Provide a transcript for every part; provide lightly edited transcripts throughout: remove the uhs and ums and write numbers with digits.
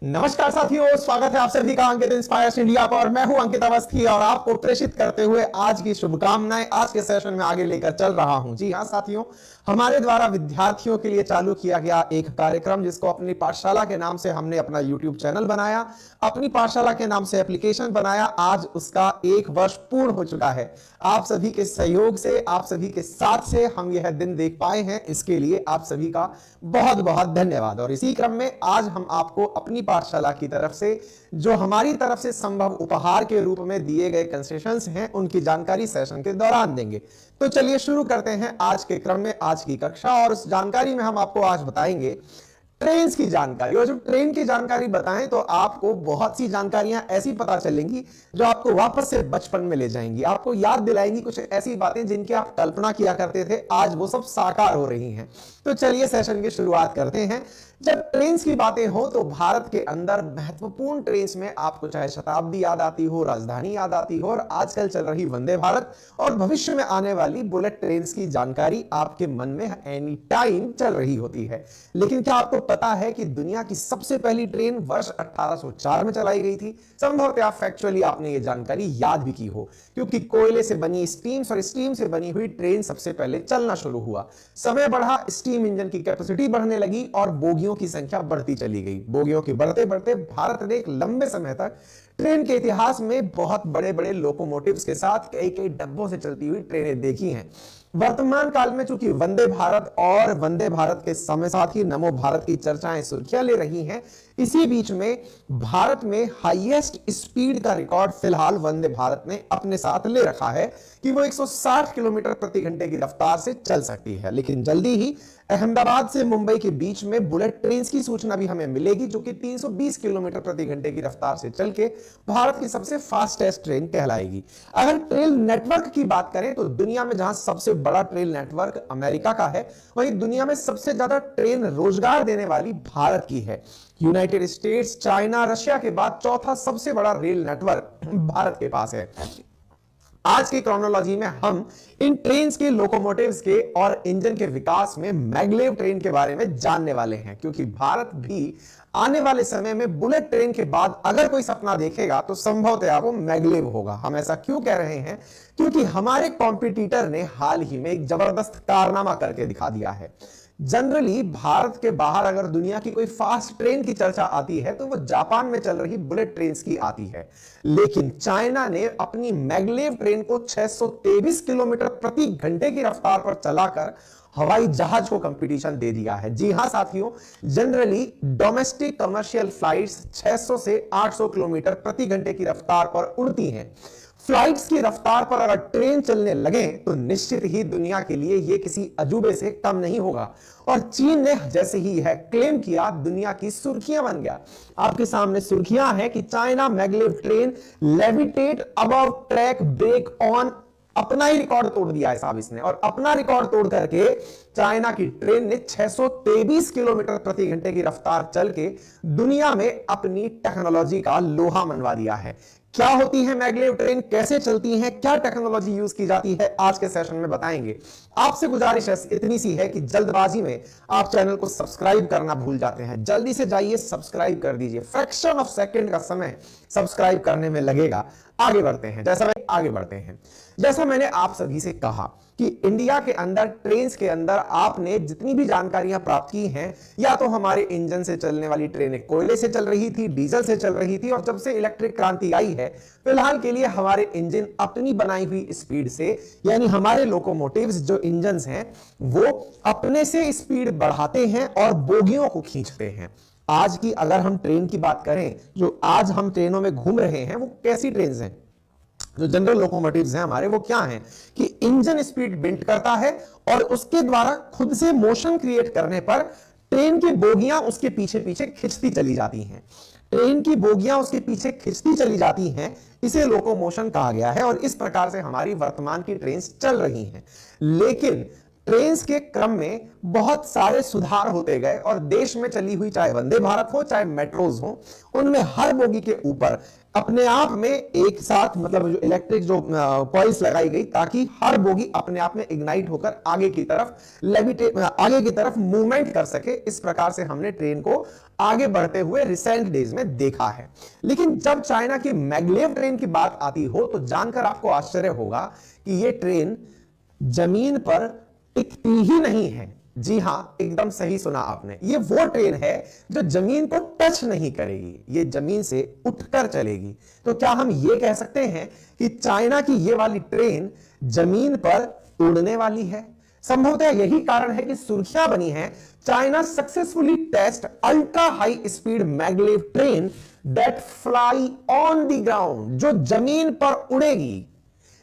नमस्कार साथियों, स्वागत है आप सभी का अंकित इंस्पायर्स इंडिया पर। मैं हूं अंकित अवस्थी और आपको प्रेषित करते हुए आज की शुभकामनाएं आज के सेशन में आगे लेकर चल रहा हूं। जी हां साथियों, हमारे द्वारा विद्यार्थियों के लिए चालू किया गया एक कार्यक्रम जिसको अपनी पाठशाला के नाम से हमने अपना YouTube चैनल बनाया, अपनी पाठशाला के नाम से एप्लीकेशन बनाया। आज उसका 1 वर्ष पूर्ण हो चुका है। आप सभी के सहयोग से, आप सभी के साथ से हम यह दिन देख पाए हैं, इसके लिए आप सभी का बहुत बहुत धन्यवाद। और इसी क्रम में आज हम आपको अपनी पाठशाला की तरफ से जो हमारी तरफ से संभव उपहार के रूप में दिए गए कंसेशंस हैं उनकी जानकारी सेशन के दौरान देंगे। तो चलिए शुरू करते हैं आज के क्रम में आज की कक्षा। और उस जानकारी में हम आपको आज बताएंगे ट्रेन की जानकारी। और जब ट्रेन की जानकारी बताएं तो आपको बहुत सी जानकारियां ऐसी पता चलेंगी जो आपको वापस से बचपन में ले जाएंगी, आपको याद दिलाएंगी कुछ ऐसी बातें जिनकी आप कल्पना किया करते थे, आज वो सब साकार हो रही हैं। तो चलिए सेशन की शुरुआत करते हैं। जब ट्रेन की बातें हो तो भारत के अंदर महत्वपूर्ण ट्रेन में आपको चाहे शताब्दी याद आती हो, राजधानी याद आती हो, और आजकल चल रही वंदे भारत और भविष्य में आने वाली बुलेट ट्रेन की जानकारी आपके मन में एनी टाइम चल रही होती है। लेकिन क्या आपको पता है कि दुनिया की सबसे पहली ट्रेन वर्ष 1804 में चलाई गई थी? संभवतः फैक्चुअली आपने ये जानकारी याद भी की हो, क्योंकि कोयले से बनी स्टीम्स और स्टीम से बनी हुई ट्रेन सबसे पहले चलना शुरू हुआ। समय बढ़ा, स्टीम इंजन की कैपेसिटी बढ़ने लगी और बोगियों की संख्या बढ़ती चली गई। बोगियों की बढ़ते बढ़ते भारत ने एक लंबे समय तक ट्रेन के इतिहास में बहुत बड़े बड़े लोकोमोटिव्स के साथ कई कई डब्बों से चलती हुई ट्रेनें देखी हैं। वर्तमान काल में चूंकि वंदे भारत और वंदे भारत के समय साथ ही नमो भारत की चर्चाएं सुर्खियां ले रही हैं, इसी बीच में भारत में हाईएस्ट स्पीड का रिकॉर्ड फिलहाल वंदे भारत ने अपने साथ ले रखा है कि वो 160 किलोमीटर प्रति घंटे की रफ्तार से चल सकती है। लेकिन जल्दी ही अहमदाबाद से मुंबई के बीच में बुलेट ट्रेन की सूचना भी हमें मिलेगी, जो कि 320 किलोमीटर प्रति घंटे की रफ्तार से चल के भारत की सबसे फास्टेस्ट ट्रेन कहलाएगी। अगर ट्रेन नेटवर्क की बात करें तो दुनिया में जहां सबसे बड़ा ट्रेन नेटवर्क अमेरिका का है, वहीं दुनिया में सबसे ज्यादा ट्रेन रोजगार देने वाली भारत की है। यूनाइटेड स्टेट्स, चाइना, रशिया के बाद चौथा सबसे बड़ा रेल नेटवर्क भारत के पास है। आज की क्रोनोलॉजी में हम इन ट्रेन के लोकोमोटिव्स के और इंजन के विकास में मैग्लेव ट्रेन के बारे में जानने वाले हैं, क्योंकि भारत भी आने वाले समय में बुलेट ट्रेन के बाद अगर कोई सपना देखेगा तो संभवतः वो मैग्लेव होगा। हम ऐसा क्यों कह रहे हैं? क्योंकि हमारे कॉम्पिटिटर ने हाल ही में एक जबरदस्त कारनामा करके दिखा दिया है। जनरली भारत के बाहर अगर दुनिया की कोई फास्ट ट्रेन की चर्चा आती है तो वो जापान में चल रही बुलेट ट्रेन की आती है, लेकिन चाइना ने अपनी मैग्लेव ट्रेन को 623 किलोमीटर प्रति घंटे की रफ्तार पर चलाकर हवाई जहाज को कंपटीशन दे दिया है। जी हां साथियों, जनरली डोमेस्टिक कमर्शियल फ्लाइट्स 600 से 800 किलोमीटर प्रति घंटे की रफ्तार पर उड़ती हैं। फ्लाइट्स की रफ्तार पर अगर ट्रेन चलने लगे तो निश्चित ही दुनिया के लिए यह किसी अजूबे से कम नहीं होगा। और चीन ने जैसे ही यह क्लेम किया, दुनिया की सुर्खियां बन गया। आपके सामने सुर्खियां हैं कि China maglev train levitate above track break on, अपना ही रिकॉर्ड तोड़ दिया है साहब इसने। और अपना रिकॉर्ड तोड़ करके चाइना की ट्रेन ने 623 किलोमीटर प्रति घंटे की रफ्तार चल के दुनिया में अपनी टेक्नोलॉजी का लोहा मनवा दिया है। क्या होती है मैग्लेव ट्रेन, कैसे चलती हैं, क्या टेक्नोलॉजी यूज की जाती है, आज के सेशन में बताएंगे। आपसे गुजारिश इतनी सी है कि जल्दबाजी में आप चैनल को सब्सक्राइब करना भूल जाते हैं। जल्दी से जाइए, सब्सक्राइब कर दीजिए। फ्रैक्शन ऑफ सेकंड का समय सब्सक्राइब करने में लगेगा। आगे बढ़ते हैं। जैसा मैंने आप सभी से कहा कि इंडिया के अंदर ट्रेन के अंदर आपने जितनी भी जानकारियां प्राप्त की हैं, या तो हमारे इंजन से चलने वाली ट्रेनें कोयले से चल रही थी, डीजल से चल रही थी, और जब से इलेक्ट्रिक क्रांति आई है फिलहाल के लिए हमारे इंजन अपनी बनाई हुई स्पीड से, यानी हमारे लोकोमोटिव्स जो इंजन हैं वो अपने से स्पीड बढ़ाते हैं और बोगियों को खींचते हैं। आज की अगर हम ट्रेन की बात करें, जो आज हम ट्रेनों में घूम रहे हैं वो कैसी ट्रेन हैं? जो जनरल लोकोमोटिव्स हैं हमारे, वो क्या हैं कि इंजन स्पीड बिल्ड करता है और उसके द्वारा खुद से मोशन क्रिएट करने पर ट्रेन की बोगियां उसके पीछे पीछे खिंचती चली जाती हैं। ट्रेन की बोगियां उसके पीछे खिंचती चली जाती हैं, इसे लोकोमोशन कहा गया है। और इस प्रकार से हमारी वर्तमान की ट्रेन चल रही हैं। लेकिन ट्रेन के क्रम में बहुत सारे सुधार होते गए और देश में चली हुई चाहे वंदे भारत हो चाहे मेट्रोज हो, उनमें हर बोगी के ऊपर अपने आप में एक साथ मतलब जो इलेक्ट्रिक जो कॉइल्स लगाई गई ताकि हर बोगी अपने आप में इग्नाइट होकर आगे की तरफ मूवमेंट कर सके। इस प्रकार से हमने ट्रेन को आगे बढ़ते हुए रिसेंट डेज में देखा है। लेकिन जब चाइना की मैग्लेव ट्रेन की बात आती हो तो जानकर आपको आश्चर्य होगा कि यह ट्रेन जमीन पर टिकती ही नहीं है। जी हां, एकदम सही सुना आपने, ये वो ट्रेन है जो जमीन को टच नहीं करेगी, ये जमीन से उठकर चलेगी। तो क्या हम ये कह सकते हैं कि चाइना की ये वाली ट्रेन जमीन पर उड़ने वाली है? संभवतः यही कारण है कि सुर्खियां बनी है, China successfully test ultra high speed maglev train that fly on the ground, जो जमीन पर उड़ेगी।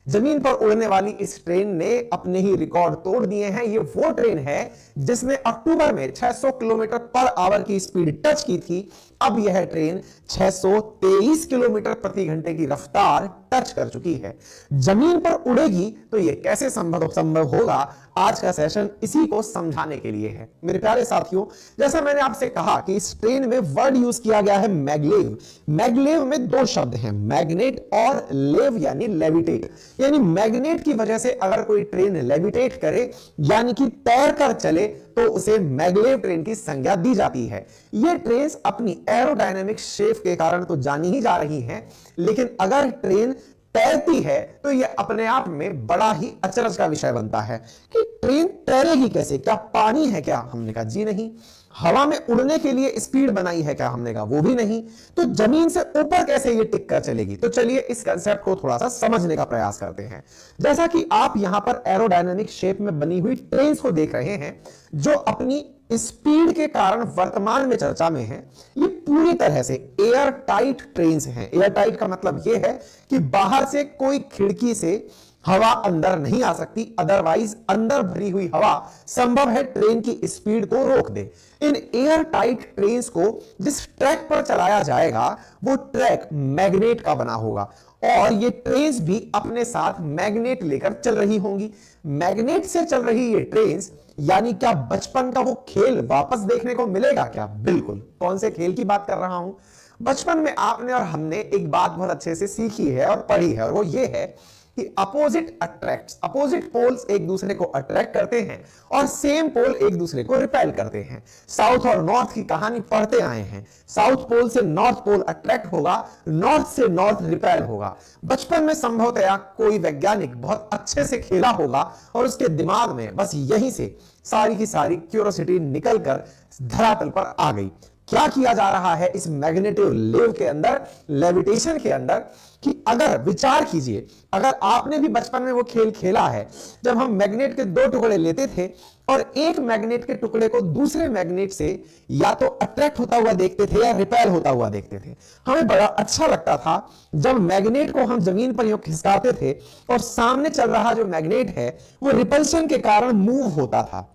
जमीन पर उड़ने वाली इस ट्रेन ने अपने ही रिकॉर्ड तोड़ दिए हैं। ये वो ट्रेन है जिसने अक्टूबर में 600 किलोमीटर पर आवर की स्पीड टच की थी। अब यह ट्रेन 623 किलोमीटर प्रति घंटे की रफ्तार टच कर चुकी है। जमीन पर उड़ेगी तो यह कैसे संभव होगा? आज का सेशन इसी को समझाने के लिए है। मेरे प्यारे साथियों, जैसा मैंने आपसे कहा कि इस ट्रेन में वर्ड यूज किया गया है मैग्लेव। मैग्लेव में दो शब्द हैं, मैग्नेट और लेव यानी लेविटेट। यानी मैग्नेट की वजह से अगर कोई ट्रेन लेविटेट करे यानी कि तैर कर चले तो उसे मैग्लेव ट्रेन की संज्ञा दी जाती है। यह ट्रेन अपनी एरोडायनामिक शेप के कारण तो जानी ही जा रही हैं, लेकिन अगर ट्रेन तैरती है तो यह अपने आप में बड़ा ही अचरज का विषय बनता है कि ट्रेन तैरेगी कैसे? क्या पानी है क्या? हमने कहा जी नहीं। हवा में उड़ने के लिए स्पीड बनाई है क्या? हमने कहा वो भी नहीं। तो जमीन से ऊपर कैसे ये टिक कर चलेगी? तो चलिए इस कंसेप्ट को थोड़ा सा समझने का प्रयास करते हैं। जैसा कि आप यहां पर एरोडायनामिक शेप में बनी हुई ट्रेन को देख रहे हैं जो अपनी स्पीड के कारण वर्तमान में चर्चा में है, ये पूरी तरह से एयर टाइट ट्रेन्स हैं। एयर टाइट का मतलब यह है कि बाहर से कोई खिड़की से हवा अंदर नहीं आ सकती, अदरवाइज अंदर भरी हुई हवा संभव है ट्रेन की स्पीड को रोक दे। इन एयर टाइट ट्रेन्स को जिस ट्रैक पर चलाया जाएगा वो ट्रैक मैग्नेट का बना होगा और ये ट्रेन्स भी अपने साथ मैग्नेट लेकर चल रही होंगी। मैग्नेट से चल रही ये ट्रेन्स यानी क्या बचपन का वो खेल वापस देखने को मिलेगा क्या? बिल्कुल। कौन से खेल की बात कर रहा हूं? बचपन में आपने और हमने एक बात बहुत अच्छे से सीखी है और पढ़ी है और वो ये है कि अपोजिट अट्रैक्ट्स, अपोजिट पोल्स एक दूसरे को अट्रैक्ट करते हैं और सेम पोल एक दूसरे को रिपेल करते हैं। साउथ और नॉर्थ की कहानी पढ़ते आए हैं। साउथ पोल से नॉर्थ पोल अट्रैक्ट होगा, नॉर्थ से नॉर्थ रिपेल होगा। बचपन में संभवतया कोई वैज्ञानिक बहुत अच्छे से खेला होगा और उसके दिमाग में बस यहीं से सारी की सारी क्यूरियोसिटी निकलकर धरातल पर आ गई। क्या किया जा रहा है इस मैग्नेटिव लेव के अंदर, लेविटेशन के अंदर, कि अगर विचार कीजिए, अगर आपने भी बचपन में वो खेल खेला है जब हम मैग्नेट के दो टुकड़े लेते थे और एक मैग्नेट के टुकड़े को दूसरे मैग्नेट से या तो अट्रैक्ट होता हुआ देखते थे या रिपेल होता हुआ देखते थे। हमें बड़ा अच्छा लगता था जब मैग्नेट को हम जमीन पर यूं खिसकाते थे और सामने चल रहा जो मैग्नेट है वो रिपल्शन के कारण मूव होता था।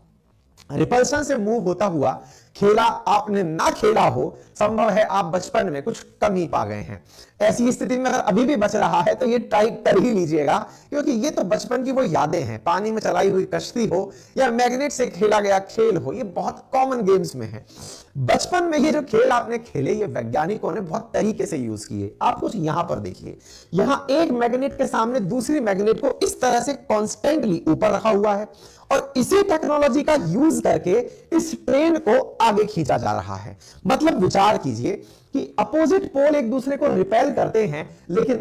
रिपल्शन से मूव होता हुआ खेला आपने ना खेला हो, संभव है आप बचपन में कुछ कम ही पा गए हैं। ऐसी स्थिति में अगर अभी भी बच रहा है तो ये ट्राई कर ही लीजिएगा, क्योंकि ये तो बचपन की वो यादें हैं। पानी में चलाई हुई कश्ती हो या मैग्नेट से खेला गया खेल हो, ये बहुत कॉमन गेम्स में है। बचपन में ये जो खेल आपने खेले ये वैज्ञानिकों ने बहुत तरीके से यूज किए। आप कुछ यहां पर देखिए, यहां एक मैग्नेट के सामने दूसरी मैग्नेट को इस तरह से कॉन्स्टेंटली ऊपर रखा हुआ है और इसी टेक्नोलॉजी का यूज करके इस ट्रेन को आगे खींचा जा रहा है। मतलब विचार कीजिए कि अपोजिट पोल एक दूसरे को रिपेल करते हैं, लेकिन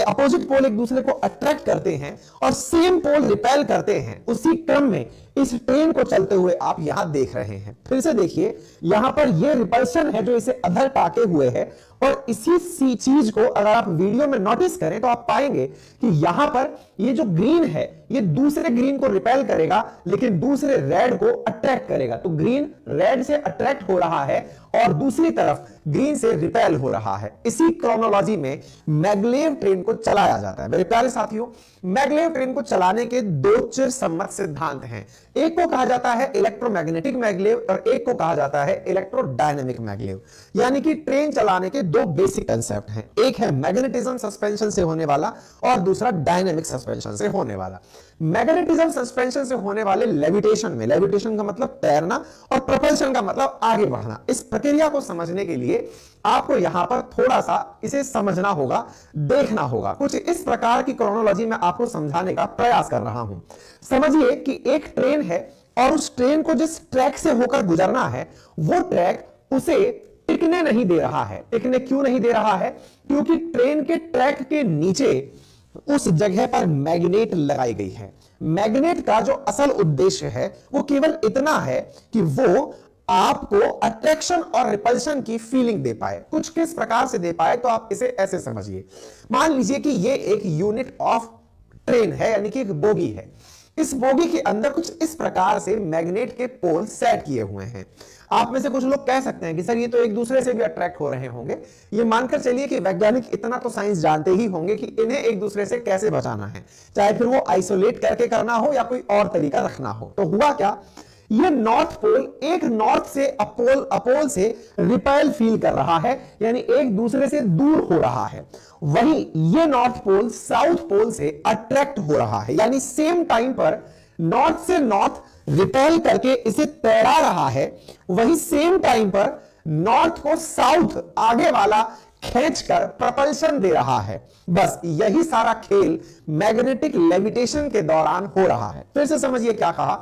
अपोजिट पोल एक दूसरे को अट्रैक्ट करते हैं और सेम पोल रिपेल करते हैं। उसी क्रम में इस ट्रेन को चलते हुए आप यहां देख रहे हैं। फिर से देखिए, यहां पर यह रिपल्शन है जो इसे अधर टाके हुए है और इसी सी चीज को अगर आप वीडियो में नोटिस करें तो आप पाएंगे कि यहां पर ये जो ग्रीन है ये दूसरे ग्रीन को रिपेल करेगा लेकिन दूसरे रेड को अट्रैक्ट करेगा। तो ग्रीन रेड से अट्रैक्ट हो रहा है और दूसरी तरफ ग्रीन से रिपेल हो रहा है। इसी क्रोनोलॉजी में मैगलेव ट्रेन को चलाया जाता है। मेरे प्यारे साथियों, मैगलेव ट्रेन को चलाने के दो चिरसम्मत सिद्धांत हैं। एक को कहा जाता है इलेक्ट्रोमैग्नेटिक मैगलेव और एक को कहा जाता है इलेक्ट्रोडायनेमिक मैगलेव। यानी कि ट्रेन चलाने के दो बेसिक कंसेप्ट हैं, एक है मैग्नेटिज्म सस्पेंशन से होने वाला और दूसरा डायनेमिक सस्पेंशन से होने वाला। मैग्नेटिज्म सस्पेंशन से होने वाले लेविटेशन में, लेविटेशन का मतलब तैरना और प्रोपल्शन का मतलब आगे बढ़ना, इस प्रक्रिया को समझने के लिए आपको यहां पर थोड़ा सा इसे समझना होगा, देखना होगा। कुछ इस प्रकार की क्रोनोलॉजी में आपको समझाने का प्रयास कर रहा हूं। समझिए कि एक ट्रेन है और उस ट्रेन को जिस ट्रैक से होकर गुजरना है वो ट्रैक उसे टिकने नहीं दे रहा है। टिकने क्यों नहीं दे रहा है? क्योंकि ट्रेन के ट्रैक के नीचे उस जगह पर मैग्नेट लगाई गई है। मैग्नेट का जो असल उद्देश्य है वो केवल इतना है कि वो आपको अट्रैक्शन और रिपल्शन की फीलिंग दे पाए। कुछ किस प्रकार से दे पाए, तो आप इसे ऐसे समझिए। मान लीजिए कि ये एक यूनिट ऑफ ट्रेन है, यानी कि एक बोगी है। इस बोगी के अंदर कुछ इस प्रकार से मैग्नेट के पोल सेट किए हुए हैं। आप में से कुछ लोग कह सकते हैं कि सर ये तो एक दूसरे से भी अट्रैक्ट हो रहे होंगे। ये मानकर चलिए कि वैज्ञानिक इतना तो साइंस जानते ही होंगे कि इन्हें एक दूसरे से कैसे बचाना है, चाहे फिर वो आइसोलेट करके करना हो या कोई और तरीका रखना हो। तो हुआ क्या, ये नॉर्थ पोल एक नॉर्थ से अपोल से रिपेल फील कर रहा है, यानी एक दूसरे से दूर हो रहा है। वहीं ये नॉर्थ पोल साउथ पोल से अट्रैक्ट हो रहा है, यानी सेम टाइम पर नॉर्थ से नॉर्थ रिपेल करके इसे तैरा रहा है, वही सेम टाइम पर नॉर्थ को साउथ आगे वाला खींचकर प्रपल्शन दे रहा है। बस यही सारा खेल मैग्नेटिक लेविटेशन के दौरान हो रहा है। फिर से समझिए क्या कहा,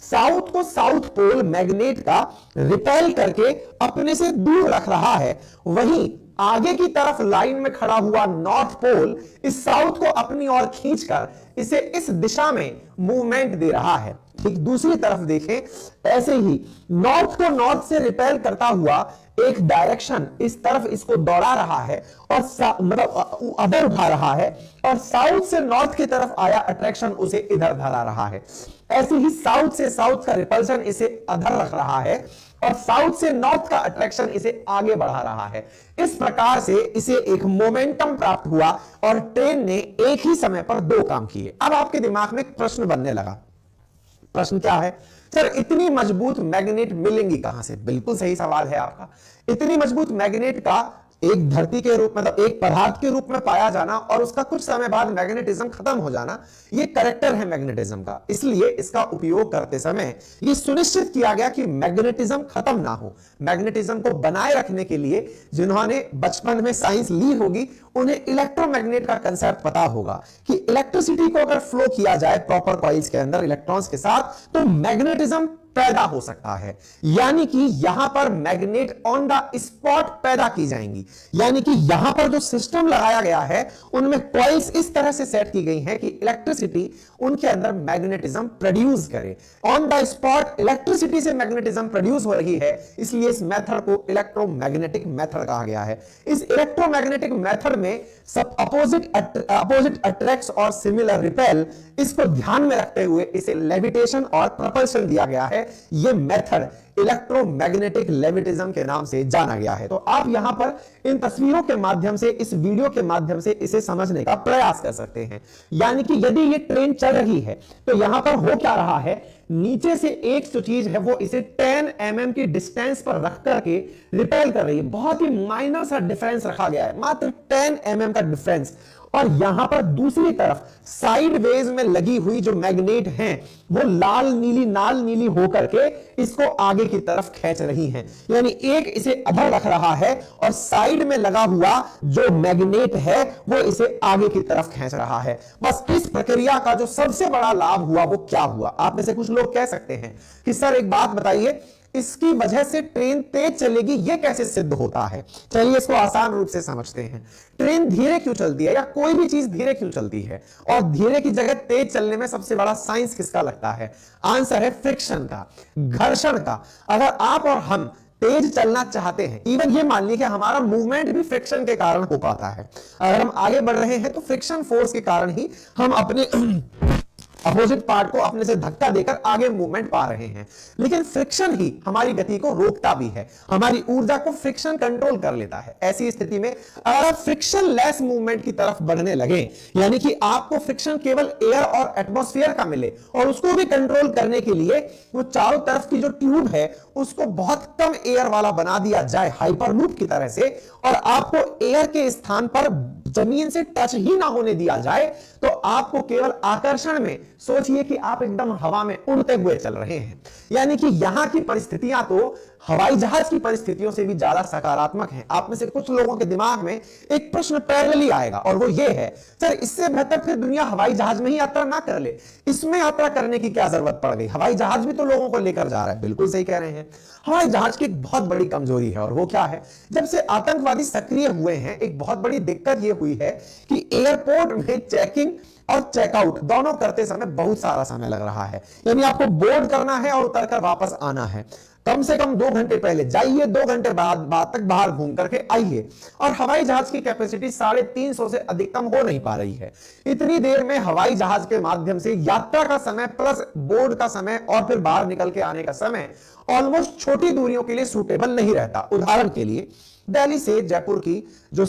साउथ को साउथ पोल मैग्नेट का रिपेल करके अपने से दूर रख रहा है, वहीं आगे की तरफ लाइन में खड़ा हुआ नॉर्थ पोल इस साउथ को अपनी ओर खींचकर इसे इस दिशा में मूवमेंट दे रहा है। ठीक दूसरी तरफ देखें, ऐसे ही नॉर्थ को नॉर्थ से रिपेल करता हुआ एक डायरेक्शन इस तरफ इसको दौड़ा रहा है और मतलब अदर उठा रहा है, और साउथ से नॉर्थ की तरफ आया अट्रैक्शन उसे इधर धरा रहा है। ऐसे ही साउथ से साउथ का रिपल्शन इसे अधर रख रहा है और साउथ से नॉर्थ का अट्रैक्शन इसे आगे बढ़ा रहा है। इस प्रकार से इसे एक मोमेंटम प्राप्त हुआ और ट्रेन ने एक ही समय पर दो काम किए। अब आपके दिमाग में एक प्रश्न बनने लगा। प्रश्न क्या है, सर इतनी मजबूत मैग्नेट मिलेंगी कहां से? बिल्कुल सही सवाल है आपका। इतनी मजबूत मैग्नेट का एक धरती के रूप मतलब एक पदार्थ के रूप में पाया जाना और उसका कुछ समय बाद मैग्नेटिज्म खत्म हो जाना, ये कैरेक्टर है मैग्नेटिज्म का। इसलिए इसका उपयोग करते समय ये सुनिश्चित किया गया कि मैग्नेटिज्म खत्म ना हो। मैग्नेटिज्म को बनाए रखने के लिए जिन्होंने बचपन में साइंस ली होगी उन्हें इलेक्ट्रोमैग्नेट का कंसेप्ट पता होगा कि इलेक्ट्रिसिटी को अगर फ्लो किया जाए प्रॉपर कॉइल्स के अंदर इलेक्ट्रॉन्स के साथ तो मैग्नेटिज्म पैदा हो सकता है। यानी कि यहां पर मैग्नेट ऑन द स्पॉट पैदा की जाएंगी। यानी कि यहां पर जो सिस्टम लगाया गया है उनमें कॉइल्स इस तरह से सेट की गई हैं कि इलेक्ट्रिसिटी उनके अंदर मैग्नेटिज्म प्रोड्यूस करे। ऑन द स्पॉट इलेक्ट्रिसिटी से मैग्नेटिज्म प्रोड्यूस हो रही है, इसलिए इस मेथड को इलेक्ट्रोमैग्नेटिक मेथड कहा गया है। इस इलेक्ट्रोमैग्नेटिक मेथड में सब अपोजिट अट्रैक्ट्स और सिमिलर रिपेल, इसको ध्यान में रखते हुए इसे लेविटेशन और प्रपल्शन दिया गया है। यह मेथड इलेक्ट्रोमैग्नेटिक लेविटिज्म के नाम से जाना गया है। तो आप यहां पर इन तस्वीरों के माध्यम से, इस वीडियो के माध्यम से इसे समझने का प्रयास कर सकते हैं। यानी कि यदि ये ट्रेन चल रही है तो यहां पर हो क्या रहा है, नीचे से एक जो चीज है वो इसे 10 mm की डिस्टेंस पर रख करके रिपेल कर रही है। बहुत ही माइनर सा डिफरेंस रखा गया है, मात्र 10 mm का डिफरेंस। और यहां पर दूसरी तरफ साइडवेज में लगी हुई जो मैग्नेट हैं वो लाल नीली होकर के इसको आगे की तरफ खींच रही हैं। यानी एक इसे अधर रख रहा है और साइड में लगा हुआ जो मैग्नेट है वो इसे आगे की तरफ खींच रहा है। बस इस प्रक्रिया का जो सबसे बड़ा लाभ हुआ वो क्या हुआ? आप में से कुछ लोग कह सकते हैं कि सर एक बात बताइए, इसकी वजह से ट्रेन तेज चलेगी, यह कैसे सिद्ध होता है? चलिए इसको आसान रूप से समझते हैं। ट्रेन धीरे क्यों चलती है या कोई भी चीज धीरे क्यों चलती है? और धीरे की जगह तेज चलने में सबसे बड़ा साइंस किसका लगता है? आंसर है फ्रिक्शन का, घर्षण का। अगर आप और हम तेज चलना चाहते हैं, इवन ये मान लीजिए कि हमारा मूवमेंट भी फ्रिक्शन के कारण हो पाता है। अगर हम आगे बढ़ रहे हैं तो फ्रिक्शन फोर्स के कारण ही हम अपने अपोजिट पार्ट को अपने से धक्का देकर आगे मूवमेंट पा रहे हैं। लेकिन फ्रिक्शन ही हमारी गति को रोकता भी है, हमारी ऊर्जा को फ्रिक्शन कंट्रोल कर लेता है। ऐसी स्थिति में अगर आप फ्रिक्शन लेस मूवमेंट की तरफ बढ़ने लगे, यानी कि आपको फ्रिक्शन केवल एयर और एटमॉस्फेयर का मिले और उसको भी कंट्रोल करने के लिए वो चारों तरफ की जो ट्यूब है उसको बहुत कम एयर वाला बना दिया जाए हाइपरलूप की तरह से, और आपको एयर के स्थान पर जमीन से टच ही ना होने दिया जाए, तो आपको केवल आकर्षण में सोचिए कि आप एकदम हवा में उड़ते हुए चल रहे हैं। यानी कि यहां की परिस्थितियां तो हवाई जहाज की परिस्थितियों से भी ज्यादा सकारात्मक हैं। आप में से कुछ लोगों के दिमाग में एक प्रश्न पैरेलली आएगा और वो ये है, सर इससे बेहतर फिर दुनिया हवाई जहाज में ही यात्रा ना कर ले, इसमें यात्रा करने की क्या जरूरत पड़ गई, हवाई जहाज भी तो लोगों को लेकर जा रहा है। बिल्कुल सही कह रहे हैं। हवाई जहाज की एक बहुत बड़ी कमजोरी है और वो क्या है, जब से आतंकवादी सक्रिय हुए हैं एक बहुत बड़ी दिक्कत यह हुई है कि एयरपोर्ट में चेकिंग और चेकआउट दोनों करते समय बहुत सारा समय लग रहा है। यानी आपको बोर्ड करना है और उतरकर वापस आना है, कम से कम 2 घंटे पहले जाइए, 2 घंटे बाद तक बाहर घूम करके आइए। और हवाई जहाज की कैपेसिटी 350 से अधिकतम हो नहीं पा रही है। इतनी देर में हवाई जहाज के माध्यम से यात्रा का समय प्लस बोर्ड का समय और फिर बाहर निकल के आने का समय ऑलमोस्ट छोटी दूरियों के लिए सूटेबल नहीं रहता। उदाहरण के लिए दिल्ली से जयपुर की जो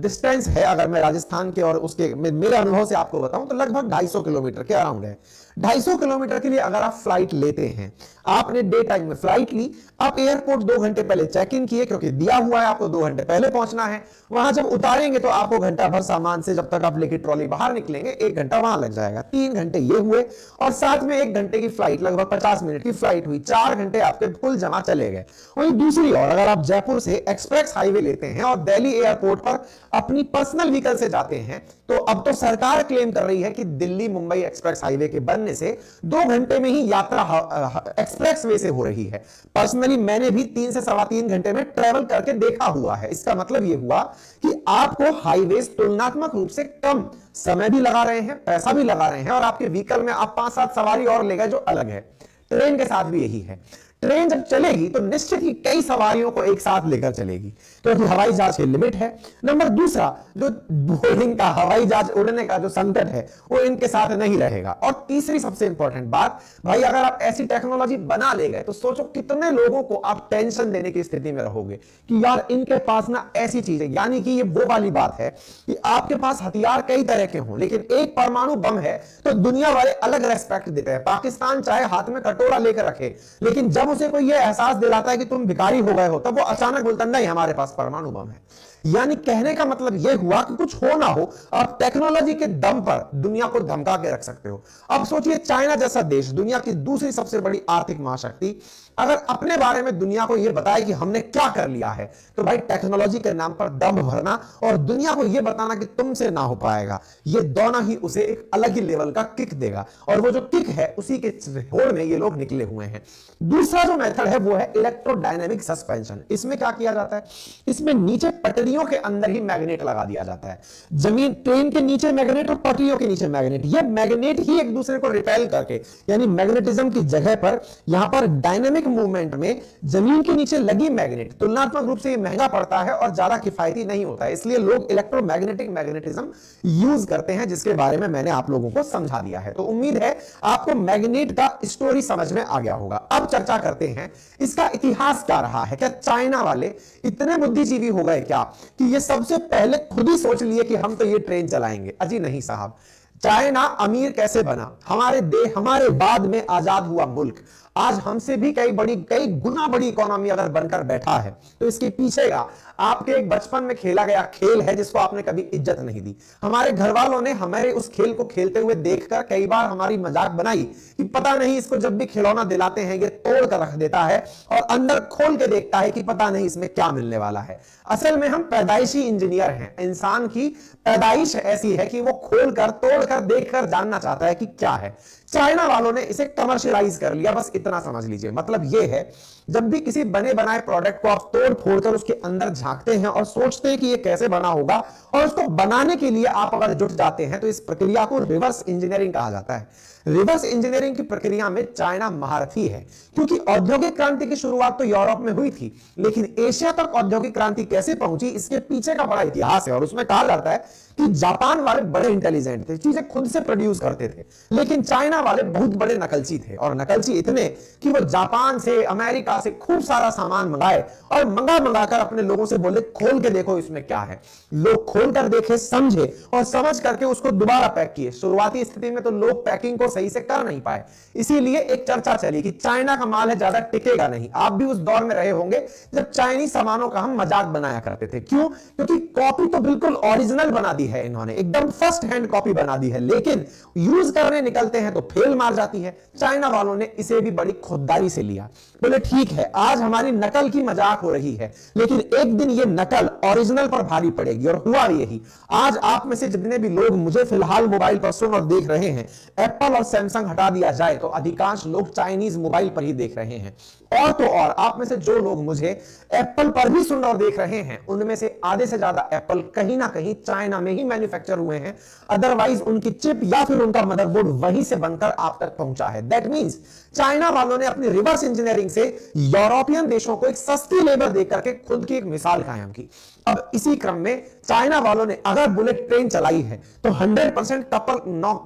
डिस्टेंस है, अगर मैं राजस्थान के और उसके मेरे अनुभव से आपको बताऊं तो लगभग 250 किलोमीटर के अराउंड है। 250 किलोमीटर के लिए अगर आप फ्लाइट लेते हैं, आपने डे टाइम में फ्लाइट ली, आप एयरपोर्ट 2 घंटे पहले चेक इन किए क्योंकि दिया हुआ है आपको 2 घंटे पहले पहुंचना है, वहां जब उतारेंगे तो आपको घंटा भर सामान से जब तक आप लेके ट्रॉली बाहर निकलेंगे 1 घंटा वहां लग जाएगा। 3 घंटे ये हुए और साथ में 1 घंटे की फ्लाइट, लगभग 50 मिनट की फ्लाइट हुई, 4 घंटे आपके कुल जमा चले गए। वहीं दूसरी ओर अगर आप जयपुर से एक्सप्रेस हाईवे लेते हैं और दिल्ली एयरपोर्ट पर अपनी पर्सनल व्हीकल से जाते हैं, तो अब तो सरकार क्लेम कर रही है कि दिल्ली मुंबई एक्सप्रेस हाईवे के बनने से 2 घंटे में ही यात्रा एक्सप्रेस वे से हो रही है। पर्सनली मैंने भी 3 से 3.25 घंटे में ट्रेवल करके देखा हुआ है। इसका मतलब यह हुआ कि आपको हाईवे तुलनात्मक रूप से कम समय भी लगा रहे हैं, पैसा भी लगा रहे हैं, और आपके व्हीकल में आप 5-7 सवारी और ले गए जो अलग है। ट्रेन के साथ भी यही है। ट्रेन जब चलेगी तो निश्चित ही कई सवारियों को एक साथ लेकर चलेगी क्योंकि हवाई जहाज की लिमिट है। नंबर दूसरा, जो बोर्डिंग का हवाई जहाज उड़ने का जो संकट है वो इनके साथ नहीं रहेगा। और तीसरी सबसे इंपॉर्टेंट बात, भाई अगर आप ऐसी टेक्नोलॉजी बना ले गए तो सोचो कितने लोगों को आप टेंशन देने की स्थिति में रहोगे कि यार इनके पास ना ऐसी चीज है। यानी कि ये वो वाली बात है कि आपके पास हथियार कई तरह के हों लेकिन एक परमाणु बम है तो दुनिया वाले अलग रेस्पेक्ट देते हैं। पाकिस्तान चाहे हाथ में कटोरा लेकर रखे, लेकिन जब उसे कोई यह एहसास दिलाता है कि तुम भिखारी हो गए हो तब वो अचानक बोलता नहीं हमारे पास परमाणु बम है। यानी कहने का मतलब यह हुआ कि कुछ हो ना हो, आप टेक्नोलॉजी के दम पर दुनिया को धमका के रख सकते हो। अब सोचिए चाइना जैसा देश, दुनिया की दूसरी सबसे बड़ी आर्थिक महाशक्ति, अगर अपने बारे में दुनिया को यह बताए कि हमने क्या कर लिया है, तो भाई टेक्नोलॉजी के नाम पर दम भरना और दुनिया को यह बताना कि तुमसे ना हो पाएगा, ये दोनों ही उसे एक अलग ही लेवल का किक देगा। और वो जो किक है उसी के होड़ में ये लोग निकले हुए हैं। दूसरा जो मेथड है वो है इलेक्ट्रोडायनेमिक सस्पेंशन। इसमें क्या किया जाता है, इसमें नीचे पटरियों के अंदर ही मैग्नेट लगा दिया जाता है। जमीन, ट्रेन के नीचे मैग्नेट और पटरियों के नीचे मैग्नेट, ये मैग्नेट ही एक दूसरे को रिपेल करके, यानी मैग्नेटिज्म की जगह पर यहां पर डायनेमिक मूवमेंट में जमीन के नीचे लगी मैग्नेट तुलनात्मक रूप से महंगा पड़ता है और ज्यादा किफायती नहीं होता है, इसलिए लोग इलेक्ट्रोमैग्नेटिक मैग्नेटिज्म यूज करते हैं, जिसके बारे में मैंने आप लोगों को समझा दिया है। तो उम्मीद है आपको मैग्नेट का स्टोरी समझ में आ गया होगा। अब चर्चा करते हैं इसका इतिहास क्या रहा है। क्या चाइना वाले इतने बुद्धिजीवी हो गए क्या कि ये सबसे पहले खुद ही सोच लिए कि हम तो ये ट्रेन चलाएंगे? अजी नहीं साहब। चाइना अमीर कैसे बना? हमारे बाद में आजाद हुआ मुल्क आज हमसे भी कई गुना बड़ी इकोनॉमी अगर बनकर बैठा है तो इसके पीछे का आपके एक बचपन में खेला गया खेल है जिसको आपने कभी इज्जत नहीं दी। हमारे घर वालों ने हमारे उस खेल को खेलते हुए देखकर कई बार हमारी मजाक बनाई कि पता नहीं इसको जब भी खिलौना दिलाते हैं ये तोड़ कर रख देता है और अंदर खोल के देखता है कि पता नहीं इसमें क्या मिलने वाला है। असल में हम पैदाइशी इंजीनियर हैं। इंसान की पैदाइश ऐसी है कि वो खोल कर, तोड़ कर, देख कर जानना चाहता है कि क्या है। चाइना वालों ने इसे कमर्शियलाइज कर लिया, बस इतना समझ लीजिए। मतलब यह है जब भी किसी बने बनाए प्रोडक्ट को आप तोड़ फोड़ कर उसके अंदर झांकते हैं और सोचते हैं कि यह कैसे बना होगा और उसको बनाने के लिए आप अगर जुट जाते हैं तो इस प्रक्रिया को रिवर्स इंजीनियरिंग कहा जाता है। रिवर्स इंजीनियरिंग की प्रक्रिया में चाइना महारथी है, क्योंकि औद्योगिक क्रांति की शुरुआत तो यूरोप में हुई थी, लेकिन एशिया तक औद्योगिक क्रांति कैसे पहुंची इसके पीछे का बड़ा इतिहास है। और उसमें कहा जाता है कि जापान वाले बड़े इंटेलिजेंट थे, चीजें खुद से प्रोड्यूस करते थे, लेकिन चाइना वाले बहुत बड़े नकलची थे, और नकलची इतने कि वो जापान से अमेरिका से खूब सारा सामान मंगाए और मंगाकर अपने लोगों से बोले खोल के देखो इसमें क्या है। लोग खोल कर देखे, समझे और समझ करके उसको दोबारा पैक किए। शुरुआती स्थिति में तो लोग पैकिंग को सही से कर नहीं पाए, इसीलिए एक चर्चा चली कि चाइना का माल है, ज्यादा टिकेगा नहीं। आप भी उस दौर में रहे होंगे जब चाइनीज सामानों का हम मजाक बनाया करते थे। क्यों? क्योंकि कॉपी तो बिल्कुल ओरिजिनल बना दी है इन्होंने, एकदम फर्स्ट हैंड कॉपी बना दी है, लेकिन यूज करने निकलते हैं तो फेल मार जाती है। चाइना वालों ने इसे भी बड़ी खुददारी से लिया, बोले ठीक है आज हमारी नकल की मजाक हो रही है, लेकिन एक दिन ये नकल ओरिजिनल पर भारी पड़ेगी। और हुआ यही। आज आप में से जितने भी लोग मुझे फिलहाल मोबाइल पर सुन और देख रहे हैं, एप्पल और सैमसंग हटा दिया जाए तो अधिकांश लोग चाइनीज मोबाइल पर ही देख रहे हैं। और तो और आप में से जो लोग मुझे एप्पल पर भी सुन और देख रहे हैं, उनमें से आधे से ज्यादा एप्पल कहीं ना कहीं चाइना में ही मैन्युफैक्चर हुए हैं, अदरवाइज उनकी चिप या फिर उनका मदरबोर्ड वहीं से बनकर आप तक पहुंचा है। दैट मींस चाइना वालों ने अपनी रिवर्स इंजीनियरिंग से यूरोपियन देशों को एक सस्ती लेबर देकर के खुद की एक मिसाल कायम की। अब इसी क्रम में चाइना वालों ने अगर बुलेट ट्रेन चलाई है तो 100%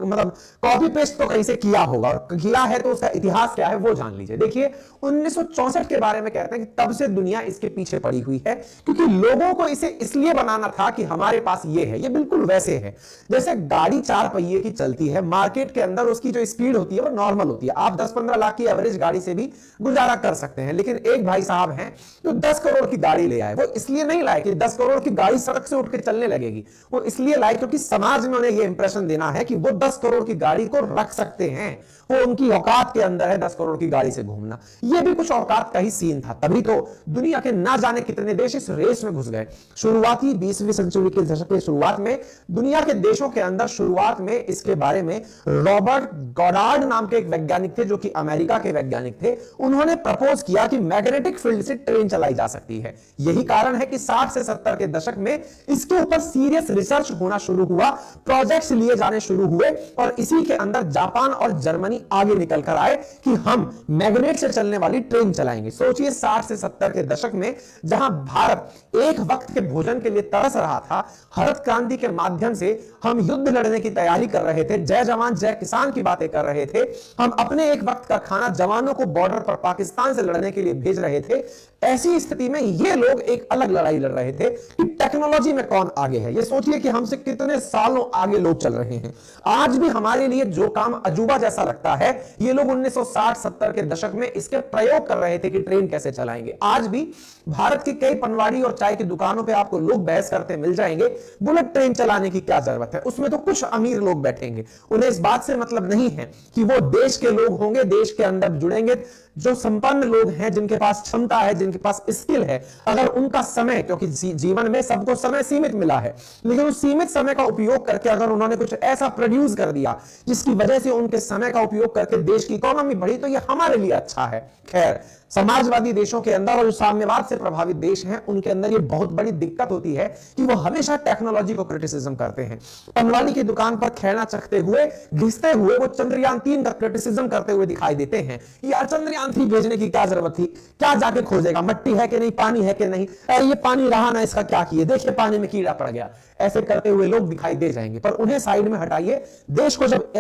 मतलब कॉपी पेस्ट तो कहीं से किया होगा, और किया है तो उसका इतिहास क्या है वो जान लीजिए। देखिए 1964 के बारे में कहते हैं कि तब से दुनिया इसके पीछे पड़ी हुई है, क्योंकि लोगों को इसे इसलिए बनाना था कि हमारे पास ये है। ये बिल्कुल वैसे है जैसे गाड़ी 4 पहिए की चलती है, मार्केट के अंदर उसकी जो स्पीड होती है वो नॉर्मल होती है। आप 10-15 लाख की एवरेज गाड़ी से भी गुजारा कर सकते हैं, लेकिन एक भाई साहब हैं जो 10 करोड़ की गाड़ी ले आए। वो इसलिए नहीं लाए कि 10 करोड़ की गाड़ी सड़क से उठ के चलने लगेगी, वो इसलिए लाए क्योंकि समाज में उन्हें यह इंप्रेशन देना है कि वो 10 करोड़ की गाड़ी को रख सकते हैं, वो उनकी औकात के अंदर है 10 करोड़ की गाड़ी से घूमना। ये भी कुछ औकात का ही सीन था, तभी तो दुनिया के ना जाने कितने देश इस रेस में घुस गए। शुरुआती 20वीं सदी के दशक के शुरुआत में दुनिया के देशों के अंदर शुरुआत में इसके बारे में रॉबर्ट गॉडार्ड नाम के एक वैज्ञानिक थे, जो कि अमेरिका के वैज्ञानिक थे। उन्होंने प्रपोज किया कि मैग्नेटिक फील्ड से ट्रेन चलाई जा सकती है। यही कारण है कि 60 से 70 के दशक में इसके ऊपर सीरियस रिसर्च होना शुरू हुआ, प्रोजेक्ट्स लिए जाने शुरू हुए, और इसी के अंदर जापान और जर्मनी आगे निकल कर आए कि हम मैग्नेट से चलने वाली ट्रेन चलाएंगे। सोचिए 60 से 70 के दशक में जहां भारत एक वक्त के भोजन के लिए तरस रहा था, हरित क्रांति के माध्यम से हम युद्ध लड़ने की तैयारी कर रहे थे, जय जवान जय किसान की बातें कर रहे थे, हम अपने एक वक्त का खाना जवानों को बॉर्डर पर पाकिस्तान से लड़ने के लिए भेज रहे थे। ऐसी स्थिति में ये लोग एक अलग लड़ाई लड़ रहे थे कि टेक्नोलॉजी में कौन आगे है। ये सोचिए कि हमसे कितने सालों आगे लोग चल रहे हैं। आज भी हमारे लिए जो काम अजूबा जैसा लगता है, ये लोग 1960-70 के दशक में इसके प्रयोग कर रहे थे कि ट्रेन कैसे चलाएंगे। आज भी भारत की कई पनवाड़ी और चाय की दुकानों पे आपको लोग बहस करते मिल जाएंगे, बुलेट ट्रेन चलाने की क्या जरूरत है, उसमें तो कुछ अमीर लोग बैठेंगे, उन्हें इस बात से मतलब नहीं है कि वो देश के लोग होंगे, देश के अंदर जुड़ेंगे। जो संपन्न लोग हैं, जिनके पास क्षमता है, जिनके पास स्किल है, अगर उनका समय, क्योंकि जीवन में सबको समय सीमित मिला है, लेकिन उस सीमित समय का उपयोग करके अगर उन्होंने कुछ ऐसा प्रोड्यूस कर दिया जिसकी वजह से उनके समय का उपयोग करके देश की इकोनॉमी बढ़ी, तो ये हमारे लिए अच्छा है। खैर, समाजवादी देशों के अंदर और जो साम्यवाद से प्रभावित देश हैं, उनके अंदर ये बहुत बड़ी दिक्कत होती है कि वो हमेशा टेक्नोलॉजी को क्रिटिसिज्म करते हैं। पनवाड़ी की दुकान पर खेलना चखते हुए, घिसते हुए वो चंद्रयान 3 का क्रिटिसिज्म करते हुए दिखाई देते हैं। यार चंद्रयान 3 भेजने की क्या जरूरत थी, क्या जाके खोजेगा, मट्टी है कि नहीं, पानी है कि नहीं, ये पानी रहा ना, इसका क्या किए, देखिए पानी में कीड़ा पड़ गया। ऐसे करते हुए लोग दिखाई दे जाएंगे, पर उन्हें साइड में हटाइए। देश को जब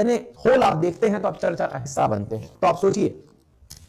होल आप देखते हैं तो आप चर्चा का हिस्सा बनते हैं। तो आप सोचिए,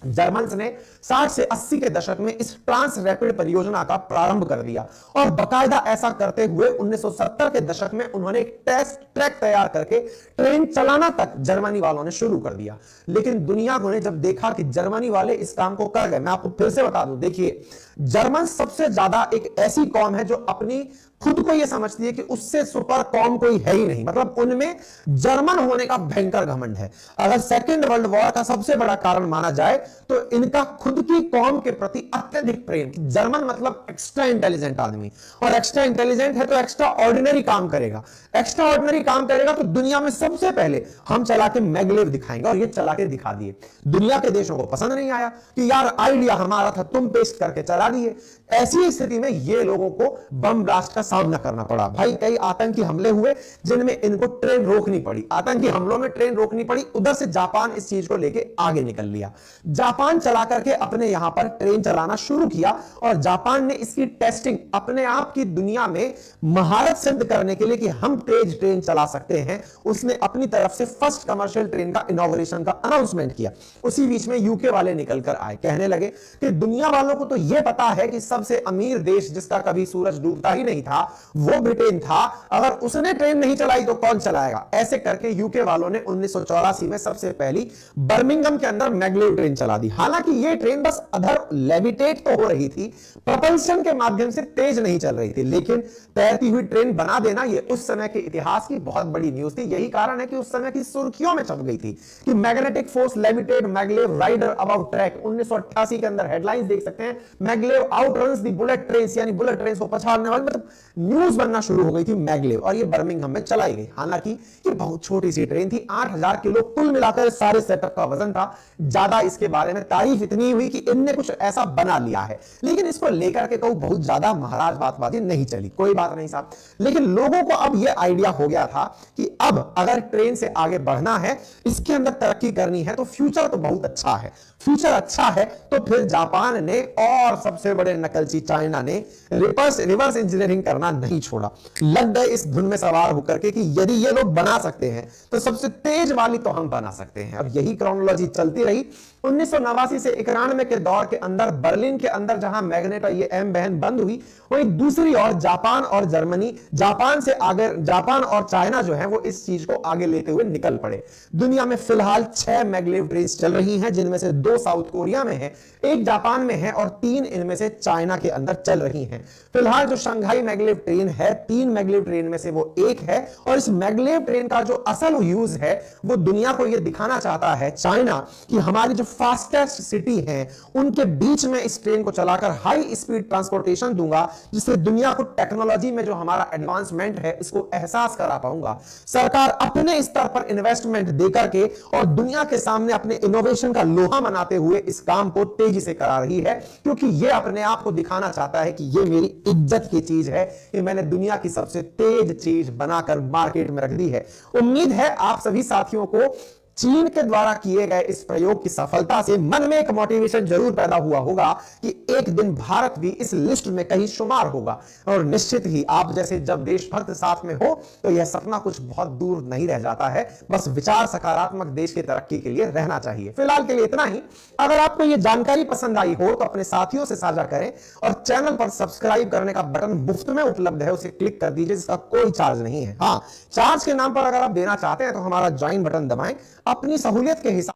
जर्मन्स ने 60 से 80 के दशक में इस ट्रांस रैपिड परियोजना का प्रारंभ कर दिया, और बकायदा ऐसा करते हुए 1970 के दशक में उन्होंने एक टेस्ट ट्रैक तैयार करके ट्रेन चलाना तक जर्मनी वालों ने शुरू कर दिया। लेकिन दुनिया ने जब देखा कि जर्मनी वाले इस काम को कर गए, मैं आपको फिर से बता दूं, देखिए जर्मन सबसे ज्यादा एक ऐसी कौम है जो अपनी खुद को यह समझती है कि उससे सुपर कौम कोई है ही नहीं, मतलब उनमें जर्मन होने का भयंकर घमंड है। अगर सेकेंड वर्ल्ड वॉर का सबसे बड़ा कारण माना जाए तो इनका खुद की कौम के प्रति अत्यधिक प्रेम। जर्मन मतलब एक्स्ट्रा इंटेलिजेंट आदमी, और एक्स्ट्रा इंटेलिजेंट है तो एक्स्ट्रा ऑर्डिनरी काम करेगा। एक्स्ट्रा ऑर्डिनरी काम करेगा तो दुनिया में सबसे पहले हम चला के मैगलेव दिखाएंगे, और ये चला के दिखा दिए। दुनिया के देशों को पसंद नहीं आया कि यार आइडिया हमारा था, तुम पेस्ट करके चला दिए। ऐसी स्थिति में ये लोगों को बम ब्लास्ट का सामना करना पड़ा। भाई कई आतंकी हमले हुए जिनमें इनको ट्रेन रोकनी पड़ी, आतंकी हमलों में ट्रेन रोकनी पड़ी। उधर से जापान इस चीज को लेके आगे निकल लिया, जापान चला करके अपने यहां पर ट्रेन चलाना शुरू किया और जापान ने इसकी टेस्टिंग अपने आप की दुनिया में महारत सिद्ध करने के लिए कि हम तेज ट्रेन चला सकते हैं, उसने अपनी तरफ से फर्स्ट कमर्शियल ट्रेन का इनॉग्रेशन का अनाउंसमेंट किया। उसी बीच में यूके वाले निकलकर आए, कहने लगे कि दुनिया वालों को तो यह पता है कि सबसे अमीर देश जिसका कभी सूरज डूबता ही नहीं था वो ब्रिटेन था, अगर उसने ट्रेन नहीं चलाई तो कौन चलाएगा। ऐसे करके यूके वालों ने 1984 में सबसे पहली बर्मिंघम के अंदर मैग्लेव ट्रेन चला दी। हालांकि यह ट्रेन बस अधर लेविटेट तो हो रही थी, प्रोपल्शन के माध्यम से तेज नहीं चल रही थी, लेकिन तैरती हुई ट्रेन बना देना यह उस समय के इतिहास की बहुत बड़ी न्यूज थी। यही कारण है कि उस समय की सुर्खियों में छप गई थी कि magnetic force limited maglev rider about track. 1988 के अंदर हेडलाइंस देख सकते हैं, maglev outruns the bullet trains, यानी बुलेट ट्रेन को पछाड़ने वाली, मतलब न्यूज बनना शुरू हो गई थी मैग्लेव, और ये बर्मिंघम में चलाई गई। हालांकि ये बहुत छोटी सी ट्रेन थी, 8000 किलो कुल मिलाकर सारे सेटअप का वजन था। ज्यादा इसके बारे में तारीफ इतनी हुई कि इनने कुछ ऐसा बना लिया है, लेकिन इसको लेकर के कहूं बहुत ज्यादा महाराज बातबाजी नहीं चली। कोई बात नहीं साहब, लेकिन लोगों को अब यह आइडिया हो गया था कि अब अगर ट्रेन से आगे बढ़ना है, इसके अंदर तरक्की करनी है, तो फ्यूचर तो बहुत अच्छा है। फ्यूचर अच्छा है तो फिर जापान ने और सबसे बड़े नकलची चाइना ने रिवर्स इंजीनियरिंग करना नहीं छोड़ा। लग गए इस धुन में सवार होकर के कि यदि ये लोग बना सकते हैं तो सबसे तेज वाली तो हम बना सकते हैं। अब यही क्रोनोलॉजी चलती रही। 1989 से 91 के दौर के अंदर बर्लिन के अंदर जहां मैग्नेट और ये एम बहन बंद हुई, वहीं दूसरी ओर जापान और जर्मनी, जापान से आगे जापान और चाइना जो है वो इस चीज को आगे लेते हुए निकल पड़े। दुनिया में फिलहाल 6 मैग्लेव ट्रेन चल रही हैं, जिनमें से 2 साउथ कोरिया में है, 1 जापान में है और 3 इनमें से चाइना के अंदर चल रही हैं। फिलहाल जो शंघाई मैग्लेव ट्रेन है, 3 मैग्लेव ट्रेन में से वो एक है, और इस मैग्लेव ट्रेन का जो असल यूज है वो दुनिया को ये दिखाना चाहता है चाइना कि हमारी जो फास्टेस्ट सिटी है उनके बीच में इस ट्रेन को चलाकर हाई स्पीड ट्रांसपोर्टेशन दूंगा, जिससे दुनिया को टेक्नोलॉजी में जो हमारा एडवांसमेंट है इसको एहसास करा पाऊंगा। सरकार अपने स्तर पर इन्वेस्टमेंट देकर के और दुनिया के सामने अपने इनोवेशन का लोहा बनाते हुए इस काम को तेजी से करा रही है, क्योंकि ये अपने आप को दिखाना चाहता है कि ये मेरी इज्जत की चीज है, कि मैंने दुनिया की सबसे तेज चीज बनाकर मार्केट में रख दी है। उम्मीद है आप सभी साथियों को चीन के द्वारा किए गए इस प्रयोग की सफलता से मन में एक मोटिवेशन जरूर पैदा हुआ होगा कि एक दिन भारत भी इस लिस्ट में कहीं शुमार होगा, और निश्चित ही आप जैसे जब देशभक्त साथ में हो तो यह सपना कुछ बहुत दूर नहीं रह जाता है। बस विचार सकारात्मक देश की तरक्की के लिए रहना चाहिए। फिलहाल के लिए इतना ही। अगर आपको यह जानकारी पसंद आई हो तो अपने साथियों से साझा करें, और चैनल पर सब्सक्राइब करने का बटन मुफ्त में उपलब्ध है, उसे क्लिक कर दीजिए, जिसका कोई चार्ज नहीं है। हाँ, चार्ज के नाम पर अगर आप देना चाहते हैं तो हमारा ज्वाइन बटन दबाएं, अपनी सहूलियत के हिसाब